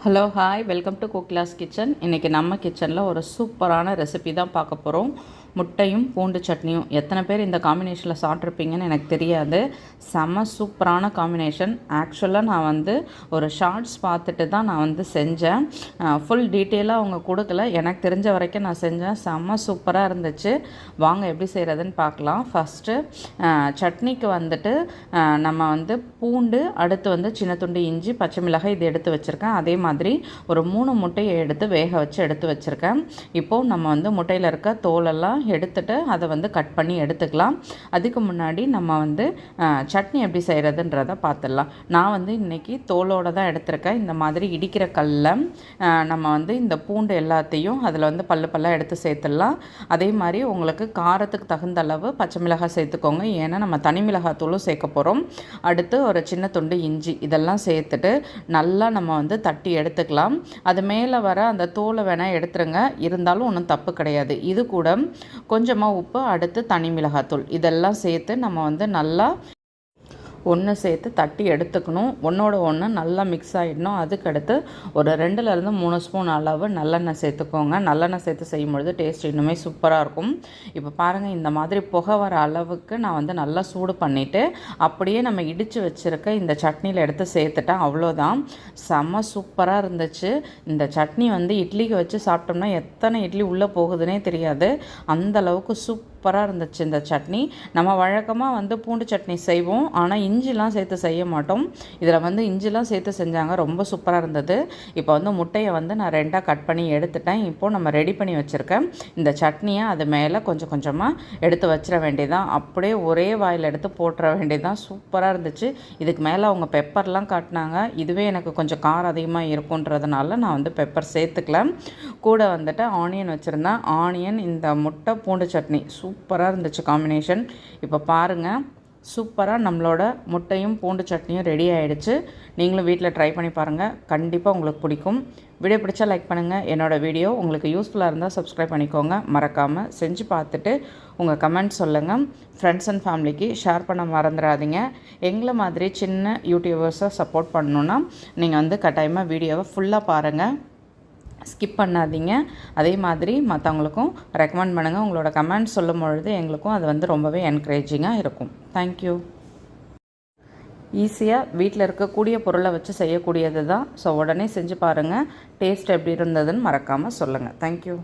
Hello hi welcome to Cooklass kitchen. இன்றைக்கி நம்ம கிச்சனில் ஒரு சூப்பரான ரெசிபி தான் பார்க்க போகிறோம். முட்டையும் பூண்டு சட்னியும். எத்தனை பேர் இந்த காம்பினேஷனில் சாப்பிட்ருப்பீங்கன்னு எனக்கு தெரியாது. செம சூப்பரான காம்பினேஷன். ஆக்சுவலாக நான் ஒரு ஷார்ட்ஸ் பார்த்துட்டு தான் நான் செஞ்சேன். ஃபுல் டீட்டெயிலாக அவங்க கொடுக்கல. எனக்கு தெரிஞ்ச வரைக்கும் நான் செஞ்சேன். செம சூப்பராக இருந்துச்சு. வாங்க எப்படி செய்கிறதுன்னு பார்க்கலாம். ஃபஸ்ட்டு சட்னிக்கு நம்ம பூண்டு, அடுத்து சின்ன துண்டு இஞ்சி, பச்சை மிளகாய் இது எடுத்து வச்சுருக்கேன். அதே மாதிரி ஒரு 3 முட்டையை எடுத்து வேக வச்சு எடுத்து வச்சுருக்கேன். இப்போது நம்ம முட்டையில் இருக்க தோலெல்லாம் எடுத்துட்டு அதை கட் பண்ணி எடுத்துக்கலாம். அதுக்கு முன்னாடி நம்ம சட்னி எப்படி செய்கிறதுன்றதை பார்த்துடலாம். நான் இன்றைக்கி தோலோடு தான் எடுத்திருக்கேன். இந்த மாதிரி இடிக்கிற கல்லில் நம்ம இந்த பூண்டு எல்லாத்தையும் அதில் பல்லாக எடுத்து சேர்த்துடலாம். அதே மாதிரி உங்களுக்கு காரத்துக்கு தகுந்த அளவு பச்சை மிளகாய் சேர்த்துக்கோங்க. ஏன்னா நம்ம தனி மிளகாய் தூளும் சேர்க்க போகிறோம். அடுத்து ஒரு சின்ன துண்டு இஞ்சி இதெல்லாம் சேர்த்துட்டு நல்லா நம்ம தட்டி எடுத்துக்கலாம். அது மேலே வர அந்த தோலை வேணால் எடுத்துருங்க, இருந்தாலும் ஒன்றும் தப்பு கிடையாது. இது கூட கொஞ்சமாக உப்பு, அடுத்து தனி மிளகாத்தூள் இதெல்லாம் சேர்த்து நம்ம நல்லா ஒன்று சேர்த்து தட்டி எடுத்துக்கணும். ஒன்றோட ஒன்று நல்லா மிக்ஸ் ஆகிடணும். அதுக்கடுத்து ஒரு 2லேருந்து 3 ஸ்பூன் அளவு நல்லெண்ணெய் சேர்த்துக்கோங்க. நல்லெண்ணெய் சேர்த்து செய்யும்பொழுது டேஸ்ட் இன்னுமே சூப்பராக இருக்கும். இப்போ பாருங்கள், இந்த மாதிரி புகை வர அளவுக்கு நான் நல்லா சூடு பண்ணிவிட்டு அப்படியே நம்ம இடித்து வச்சுருக்க இந்த சட்னியில் எடுத்து சேர்த்துட்டேன். அவ்வளோதான். செம்ம சூப்பராக இருந்துச்சு. இந்த சட்னி இட்லிக்கு வச்சு சாப்பிட்டோம்னா எத்தனை இட்லி உள்ளே போகுதுன்னே தெரியாது. அந்தளவுக்கு சூப்பராக இருந்துச்சு இந்த சட்னி. நம்ம வழக்கமாக பூண்டு சட்னி செய்வோம், ஆனால் இஞ்சிலாம் சேர்த்து செய்ய மாட்டோம். இதில் இஞ்சிலாம் சேர்த்து செஞ்சாங்க, ரொம்ப சூப்பராக இருந்தது. இப்போ முட்டையை நான் 2ஆக கட் பண்ணி எடுத்துட்டேன். இப்போது நம்ம ரெடி பண்ணி வச்சுருக்கேன் இந்த சட்னியை அது மேலே கொஞ்சம் கொஞ்சமாக எடுத்து வச்சிட வேண்டியதான். அப்படியே ஒரே வாயில் எடுத்து போட்டுற வேண்டியதான். சூப்பராக இருந்துச்சு. இதுக்கு மேலே அவங்க பெப்பர்லாம் காட்டினாங்க. இதுவே எனக்கு கொஞ்சம் காரம் அதிகமாக இருக்குன்றதுனால நான் பெப்பர் சேர்த்துக்கல. கூட ஆனியன் வச்சுருந்தேன். ஆனியன், இந்த முட்டை பூண்டு சட்னி சூப்பராக இருந்துச்சு காம்பினேஷன். இப்போ பாருங்கள், சூப்பராக நம்மளோட முட்டையும் பூண்டு சட்னியும் ரெடி ஆகிடுச்சு. நீங்களும் வீட்டில் ட்ரை பண்ணி பாருங்கள், கண்டிப்பாக உங்களுக்கு பிடிக்கும். வீடியோ பிடிச்சா லைக் பண்ணுங்கள். என்னோடய வீடியோ உங்களுக்கு யூஸ்ஃபுல்லாக இருந்தால் சப்ஸ்கிரைப் பண்ணிக்கோங்க. மறக்காமல் செஞ்சு பார்த்துட்டு உங்கள் கமெண்ட் சொல்லுங்கள். ஃப்ரெண்ட்ஸ் அண்ட் ஃபேமிலிக்கு ஷேர் பண்ண மறந்துடாதீங்க. எங்களை மாதிரி சின்ன யூடியூபர்ஸை சப்போர்ட் பண்ணணுன்னா நீங்கள் கட்டாயமாக வீடியோவை ஃபுல்லாக பாருங்கள், ஸ்கிப் பண்ணாதீங்க. அதே மாதிரி மற்றவங்களுக்கும் ரெக்கமெண்ட் பண்ணுங்கள். உங்களோட கமெண்ட் சொல்லும் பொழுது எங்களுக்கும் அது ரொம்பவே என்கரேஜிங்காக இருக்கும். தேங்க்யூ. ஈஸியாக வீட்டில் இருக்கக்கூடிய பொருளை வச்சு செய்யக்கூடியது தான். ஸோ உடனே செஞ்சு பாருங்கள். டேஸ்ட் எப்படி இருந்ததுன்னு மறக்காமல் சொல்லுங்கள். தேங்க்யூ.